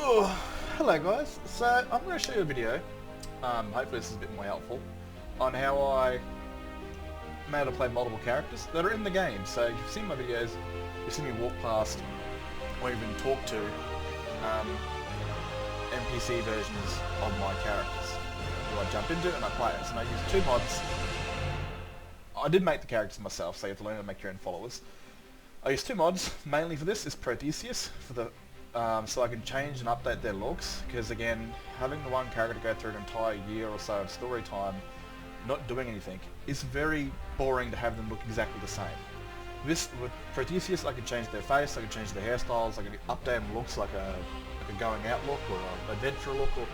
Oh, hello guys, so I'm going to show you a video, hopefully this is a bit more helpful, on how I made to play multiple characters that are in the game. So if you've seen my videos, you've seen me walk past or even talk to NPC versions of my characters who I jump into and I play as. And I use two mods. I did make the characters myself, so you have to learn how to make your own followers. I use two mods, mainly for this is Prothesis, for the so I can change and update their looks, because again, having the one character go through an entire year or so of story time not doing anything is very boring to have them look exactly the same. This, with Prothesis, I can change their face, I can change their hairstyles, I can update them looks like a going out look or an adventure look or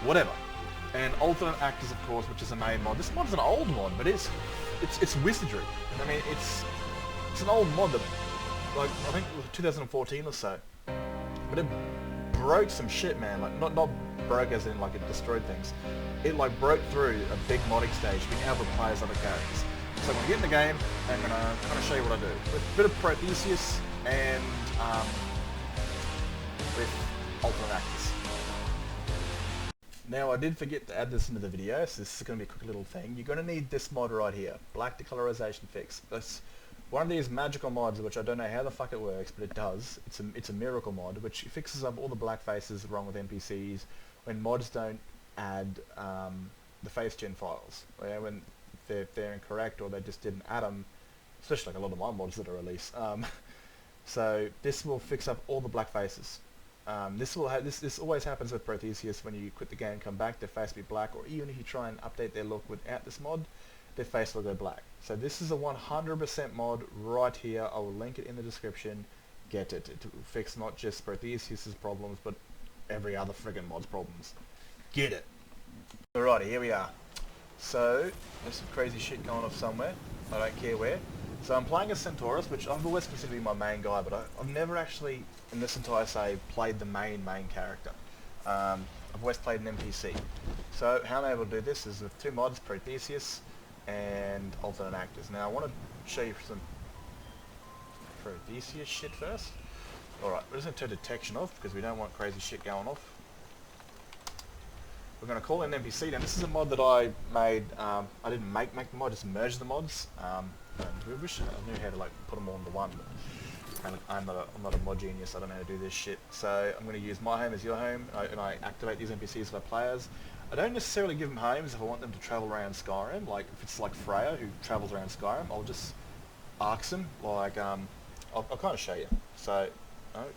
whatever. And alternate actors, of course, which is a main mod. This mod's an old mod, but it's wizardry. I mean, it's an old mod that, like, I think it was 2014 or so. But it broke some shit, man. Like, not broke as in like it destroyed things. It like broke through a big modding stage, being able to play as other characters. So I'm gonna get in the game and I'm gonna show you what I do with a bit of Prothesis and with alternate actors. Now I did forget to add this into the video, so this is going to be a quick little thing. You're going to need this mod right here, Black Decolorization Fix. That's one of these magical mods which I don't know how the fuck it works, but it does. It's a miracle mod which fixes up all the black faces wrong with NPCs when mods don't add the face gen files. When they're incorrect or they just didn't add them, especially like a lot of my mods that are released. So this will fix up all the black faces. This always happens with Prothesis. When you quit the game and come back, their face will be black, or even if you try and update their look without this mod, their face will go black. So this is a 100% mod right here. I will link it in the description. Get it. It will fix not just Prothesis' problems, but every other friggin' mod's problems. Get it. Alrighty, here we are. So, there's some crazy shit going off somewhere. I don't care where. So I'm playing as Senturos, which I've always considered to be my main guy, but I've never actually, in this entire save, played the main character. I've always played an NPC. So how I'm able to do this is with two mods, Prothesis and alternate actors. Now I want to show you some Prothesis shit first. Alright, we're just going to turn detection off because we don't want crazy shit going off. We're going to call in an NPC. Now this is a mod that I made, I didn't make the mod, just merged the mods. And we wish I knew how to like put them all into one, but I'm not a mod genius. I don't know how to do this shit. So I'm going to use my home as your home, and I activate these NPCs for players. I don't necessarily give them homes if I want them to travel around Skyrim. Like if it's like Freya who travels around Skyrim, I'll just arcs them. Like I'll kind of show you. So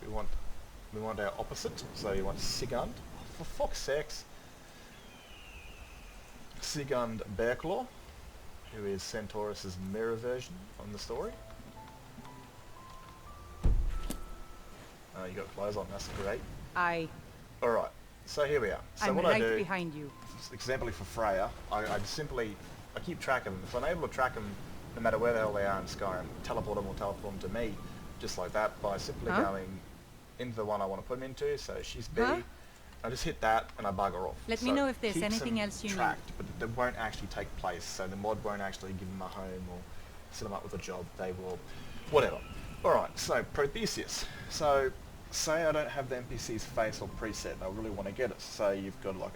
we want our opposite. So you want Sigund. For fuck's sakes, Sigund Bearclaw, who is Senturos' mirror version on the story. You got clothes on, that's great. Alright, so here we are. So I'm what right I do, behind you. example for Freya, I keep track of them. If I'm able to track them, no matter where the hell they are in Skyrim, teleport them to me, just like that, by simply going into the one I want to put them into. So she's B. I just hit that and I bugger off. Let me know if there's anything else you need. But they won't actually take place, so the mod won't actually give them a home or set them up with a job. They will, whatever. Alright, so Prothesis. So, say I don't have the NPC's face or preset and I really want to get it. So you've got like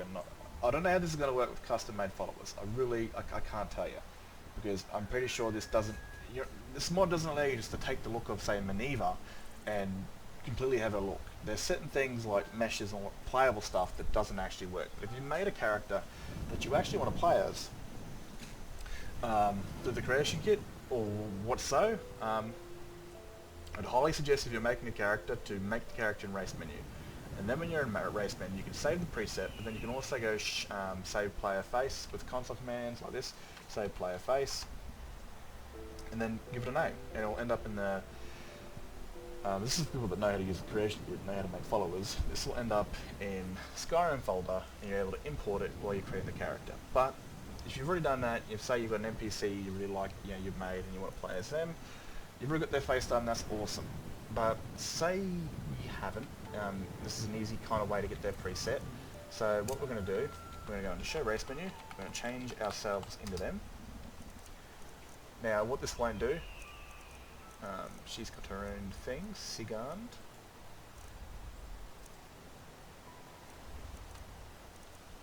I don't know how this is going to work with custom made followers. I can't tell you. Because I'm pretty sure this mod doesn't allow you just to take the look of, say, Maneva and completely have a look. There's certain things like meshes and playable stuff that doesn't actually work. But if you made a character that you actually want to play as, through the creation kit or what so, I'd highly suggest if you're making a character to make the character in race menu. And then when you're in race menu, you can save the preset, but then you can also go save player face with console commands like this, save player face, and then give it a name. And it'll end up in the this is people that know how to use the creation kit, know how to make followers. This will end up in Skyrim folder, and you're able to import it while you create the character. But if you've already done that, if say you've got an NPC you really like, you've made and you want to play as them, you've already got their face done, that's awesome. But say you haven't, this is an easy kind of way to get their preset. So what we're going to do, we're going to go into show race menu, we're going to change ourselves into them. Now what this won't do, she's got her own thing, Sigund.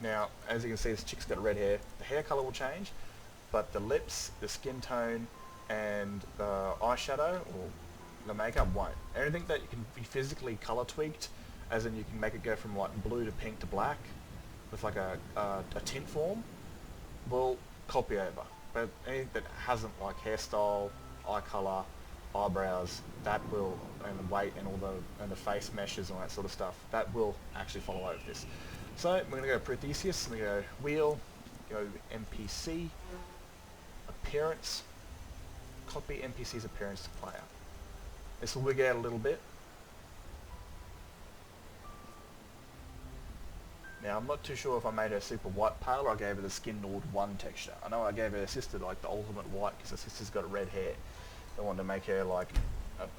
Now, as you can see, this chick's got red hair. The hair colour will change, but the lips, the skin tone, and the eyeshadow, or the makeup won't. Anything that you can be physically colour tweaked, as in you can make it go from like blue to pink to black, with like a tint form, will copy over. But anything that hasn't, like hairstyle, eye colour, eyebrows, that will, and the weight and the face meshes and all that sort of stuff, that will actually follow over this. So we're going to go Prothesis, we're going to go Wheel, go NPC, Appearance, copy NPC's appearance to player. This will wig out a little bit. Now I'm not too sure if I made her super white pale or I gave her the skin Nord 1 texture. I know I gave her sister like the ultimate white because her sister's got red hair. I wanted to make her like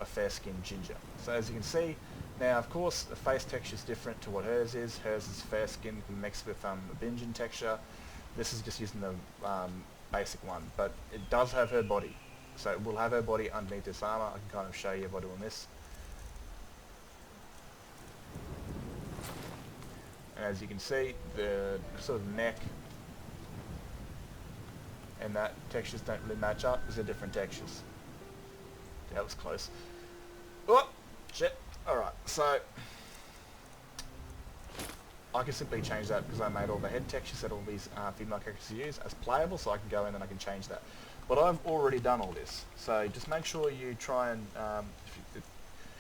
a fair skinned ginger. So as you can see, now of course the face texture is different to what hers is. Hers is fair skin mixed with a Binjan texture. This is just using the basic one, but it does have her body. So it will have her body underneath this armour. I can kind of show you by doing this. And as you can see, the sort of neck and that textures don't really match up because they're different textures. That was close. Oh, shit. Alright, so I can simply change that because I made all the head textures that all these female characters use as playable, so I can go in and I can change that. But I've already done all this, so just make sure you try and,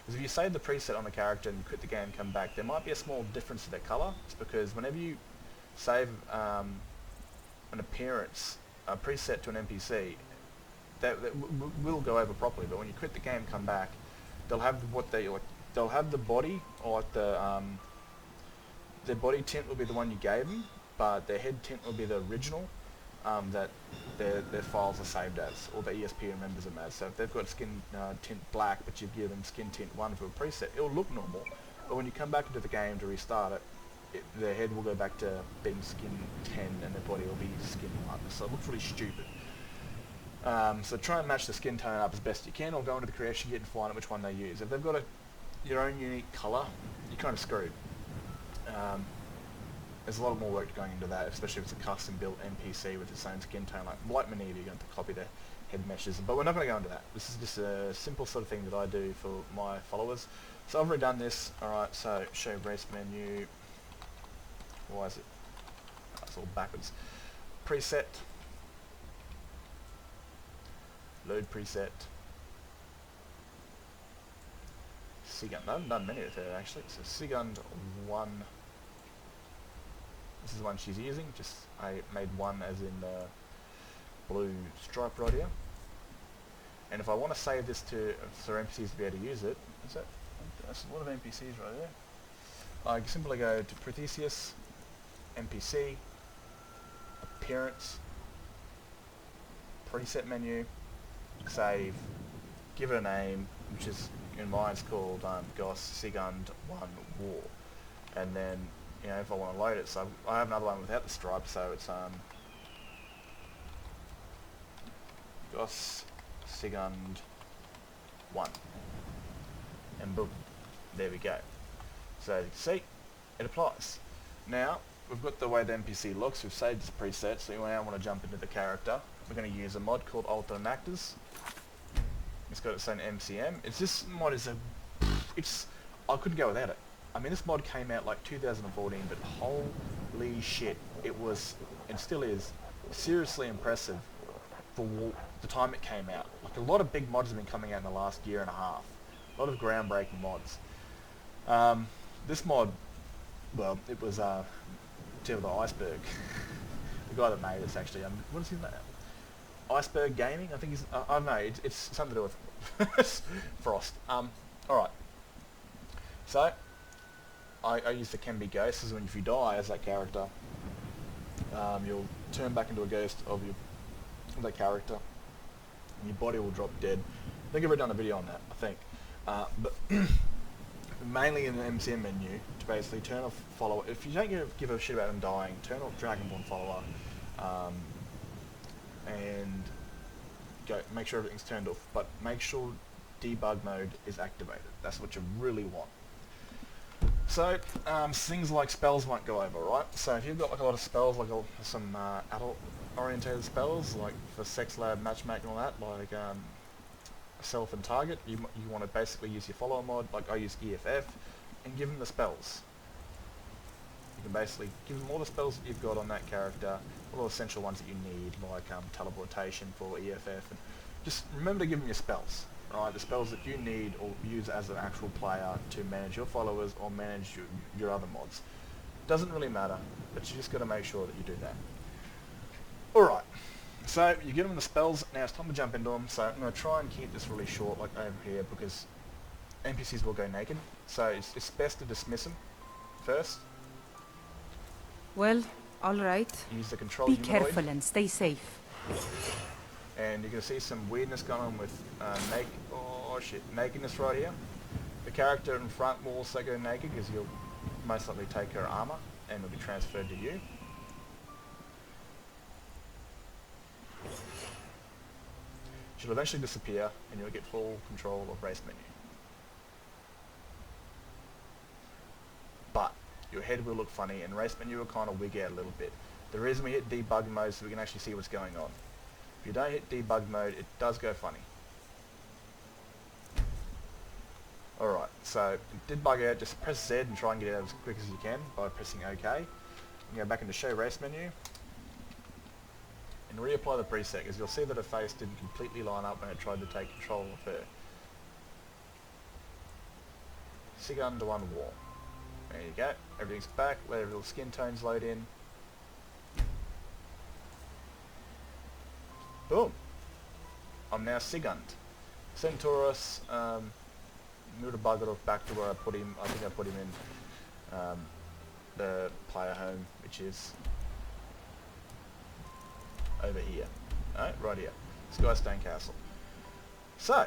if you save the preset on a character and you quit the game and come back, there might be a small difference to their colour. It's because whenever you save an appearance, a preset to an NPC, that will go over properly. But when you quit the game and come back, they'll have what they like. They'll have the body, or like their body tint will be the one you gave them, but their head tint will be the original that their files are saved as, or the ESP remembers them as. So if they've got skin tint black, but you've given them skin tint 1 for a preset, it'll look normal. But when you come back into the game to restart it, their head will go back to being skin 10 and their body will be skin 1. So it looks really stupid. So try and match the skin tone up as best you can, or go into the creation kit and find out which one they use. If they've got your own unique colour, you're kind of screwed. There's a lot more work going into that, especially if it's a custom built NPC with its own skin tone. Like Manita, you're going to copy the head meshes, but we're not going to go into that. This is just a simple sort of thing that I do for my followers. So I've already done this. Alright, so show race menu. Why is it? Oh, it's all backwards. Preset. Load preset. Sigund. I haven't done many with her actually. So Sigund 1. This is the one she's using. Just I made one as in the blue stripe right here. And if I want to save this to for NPCs to be able to use it, that's a lot of NPCs right there. I simply go to Prothesis, NPC, Appearance, Preset menu, save, give it a name, which is in mine it's called Sigund 1 War, and then if I want to load it, so I have another one without the stripe, so it's Sigund 1, and boom, there we go. So you can see, it applies. Now we've got the way the NPC looks. We've saved this preset, so now want to jump into the character. We're going to use a mod called Alternate Actors. It's got its own MCM. This mod is I couldn't go without it. I mean, this mod came out like 2014, but holy shit, it was, and still is, seriously impressive for the time it came out. Like, a lot of big mods have been coming out in the last year and a half. A lot of groundbreaking mods. This mod, well, it was tip of the iceberg. The guy that made this actually, what is his name? Iceberg Gaming, I think he's, I don't know, it's something to do with Frost. Alright. So, I use the Can Be Ghost, because if you die as that character, you'll turn back into a ghost of that character, and your body will drop dead. I think I've already done a video on that, I think. But mainly in the MCM menu, to basically turn off follower. If you don't give a shit about them dying, turn off Dragonborn follower, and make sure everything's turned off, but make sure debug mode is activated. That's what you really want. So, things like spells won't go over, right? So if you've got like a lot of spells, like some adult-orientated spells, like for sex lab, matchmaking and all that, like self and target, you want to basically use your follower mod, like I use EFF, and give them the spells. You can basically give them all the spells that you've got on that character, all the essential ones that you need, like teleportation for EFF, and just remember to give them your spells, right? The spells that you need or use as an actual player to manage your followers or manage your other mods. Doesn't really matter, but you just got to make sure that you do that. Alright, so you give them the spells, now it's time to jump into them, so I'm going to try and keep this really short like over here because NPCs will go naked, so it's best to dismiss them first. Well, alright. Use the control Be humanoid. careful and stay safe. And you're going to see some weirdness going on with nakedness right here. The character in front will also go naked because you'll most likely take her armor and it'll be transferred to you. She'll eventually disappear and you'll get full control of race menu. But your head will look funny and race menu will kind of wig out a little bit. The reason we hit debug mode so we can actually see what's going on. If you don't hit debug mode, it does go funny. Alright, so it did bug out, just press Z and try and get it out as quick as you can by pressing OK. You go back into show race menu and reapply the preset because you'll see that her face didn't completely line up when it tried to take control of her. Sigund to 1 war. There you go, everything's back, let her little skin tones load in. Boom! I'm now Sigund. Senturos, moved a bugger off back to where I put him. I think I put him in the player home, which is over here. Right here. Skystone Castle. So,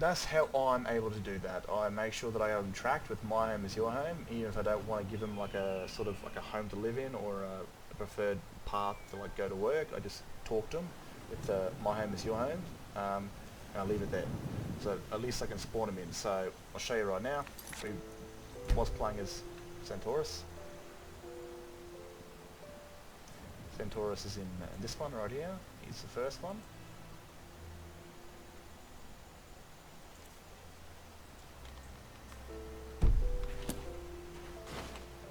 that's how I'm able to do that. I make sure that I interact with my home as your home, even if I don't want to give them like a sort of like a home to live in or a preferred path to like go to work. I just talk to them with my home is your home, and I leave it there. So at least I can spawn them in. So I'll show you right now. We was playing as Senturos. Senturos is in this one right here. He's the first one.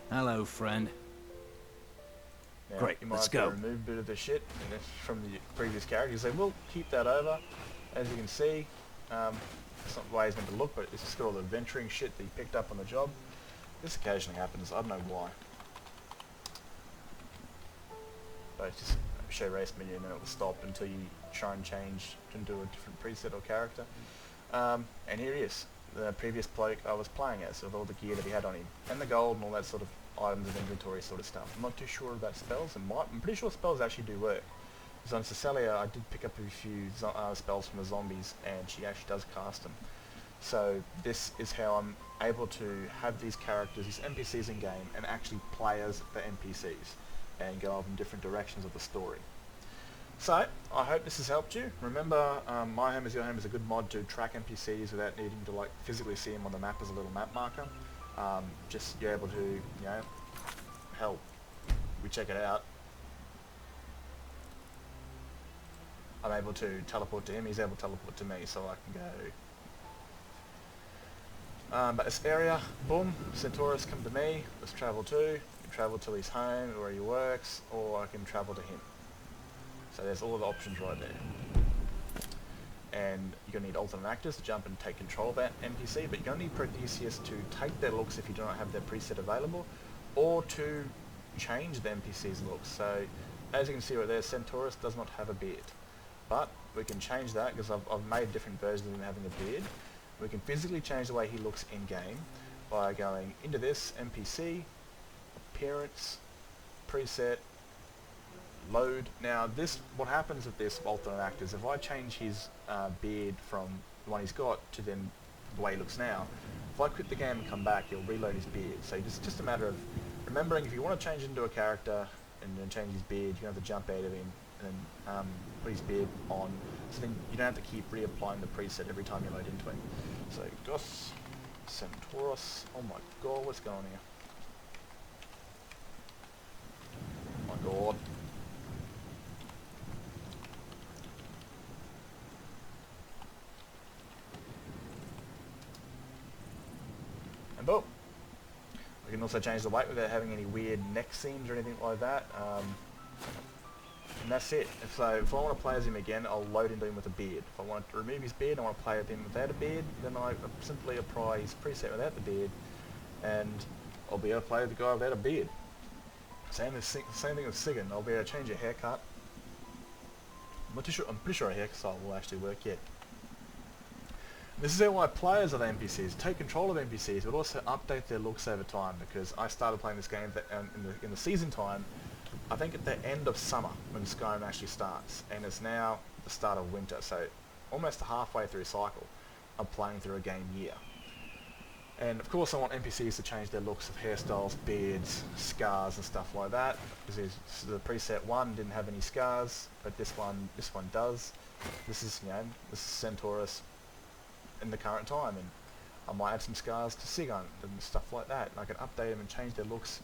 Hello, friend. Now, Great, you might let's have to go. remove a bit of the shit from the previous character. So we'll keep that over. As you can see, it's not the way he's meant to look, but it's just got all the adventuring shit that he picked up on the job. This occasionally happens, I don't know why. But it's just show race menu and then it will stop until you try and change into a different preset or character. And here he is, the previous bloke I was playing as, with all the gear that he had on him, and the gold and all that sort of items and inventory sort of stuff. I'm not too sure about spells, and I'm pretty sure spells actually do work. Because on Cecilia I did pick up a few spells from the zombies, and she actually does cast them. So this is how I'm able to have these characters, these NPCs in game, and actually play as the NPCs, and go off in different directions of the story. So, I hope this has helped you. Remember, My Home is Your Home is a good mod to track NPCs without needing to like physically see them on the map as a little map marker. Just you're able to, you know, hell, we check it out. I'm able to teleport to him, he's able to teleport to me, so I can go. But this area, boom, Senturos come to me, let's travel to. You can travel to his home, where he works, or I can travel to him. So there's all the options right there. And you're going to need alternate actors to jump and take control of that NPC, but you're going to need Prothesis to take their looks if you do not have their preset available, or to change the NPC's looks. So as you can see right there, Senturos does not have a beard. But we can change that because I've made different versions of him having a beard. We can physically change the way he looks in game by going into this NPC, appearance, preset, load. Now this, what happens with this alternate actor is if I change his beard from the one he's got to then the way he looks now, if I quit the game and come back, he'll reload his beard. So it's just a matter of remembering if you want to change into a character and then change his beard, you have to jump out of him and then put his beard on, so then you don't have to keep reapplying the preset every time you load into it. So Goss, Senturos. Oh my god, what's going on here? Oh my god. And boom. We can also change the weight without having any weird neck seams or anything like that. And that's it. So if I want to play as him again, I'll load into him with a beard. If I want to remove his beard and I want to play with him without a beard, then I simply apply his preset without the beard, and I'll be able to play with the guy without a beard. Same thing with Sigund. I'll be able to change a haircut. I'm pretty sure a hairstyle will actually work yet. This is how why players of NPCs take control of NPCs, but also update their looks over time. Because I started playing this game in the season time, I think at the end of summer when Skyrim actually starts, and it's now the start of winter. So almost halfway through cycle of playing through a game year. And of course I want NPCs to change their looks of hairstyles, beards, scars and stuff like that. Because the preset 1 didn't have any scars, but this one does. This is Senturos in the current time, and I might add some scars to Sigund and stuff like that. And I can update them and change their looks,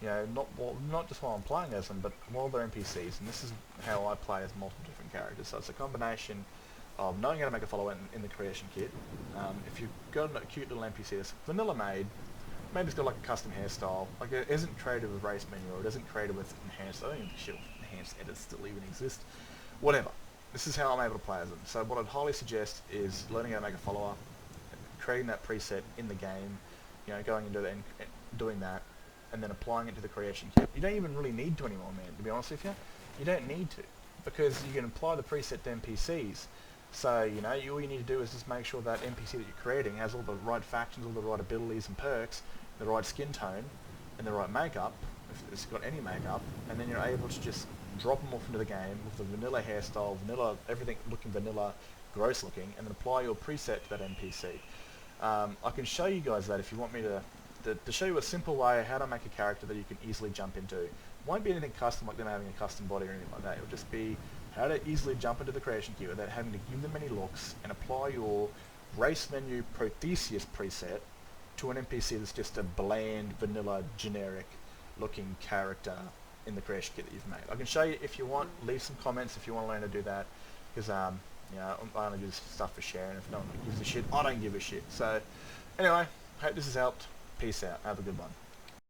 not just while I'm playing as them, but while they're NPCs. And this is how I play as multiple different characters. So it's a combination of knowing how to make a follower in the creation kit. If you've got a cute little NPC that's vanilla made, maybe it's got like a custom hairstyle, like it isn't created with race menu, or it isn't created with enhanced, I don't even think enhanced edits still even exist. Whatever. This is how I'm able to play as them. So what I'd highly suggest is learning how to make a follower, creating that preset in the game, going into and doing that, and then applying it to the creation kit. You don't even really need to anymore, man, to be honest with you. You don't need to, because you can apply the preset to NPCs. So, all you need to do is just make sure that NPC that you're creating has all the right factions, all the right abilities and perks, the right skin tone, and the right makeup, if it's got any makeup, and then you're able to just drop them off into the game with the vanilla hairstyle, vanilla, everything looking vanilla, gross looking, and then apply your preset to that NPC. I can show you guys that if you want me to show you a simple way how to make a character that you can easily jump into. It won't be anything custom like them having a custom body or anything like that. It'll just be how to easily jump into the creation kit without having to give them any looks, and apply your race menu Prothesis preset to an NPC that's just a bland, vanilla, generic looking character in the creation kit that you've made. I can show you if you want. Leave some comments if you want to learn to do that, because I only do this stuff for sharing. If no one gives a shit, I don't give a shit. So anyway, hope this has helped. Peace out. Have a good one.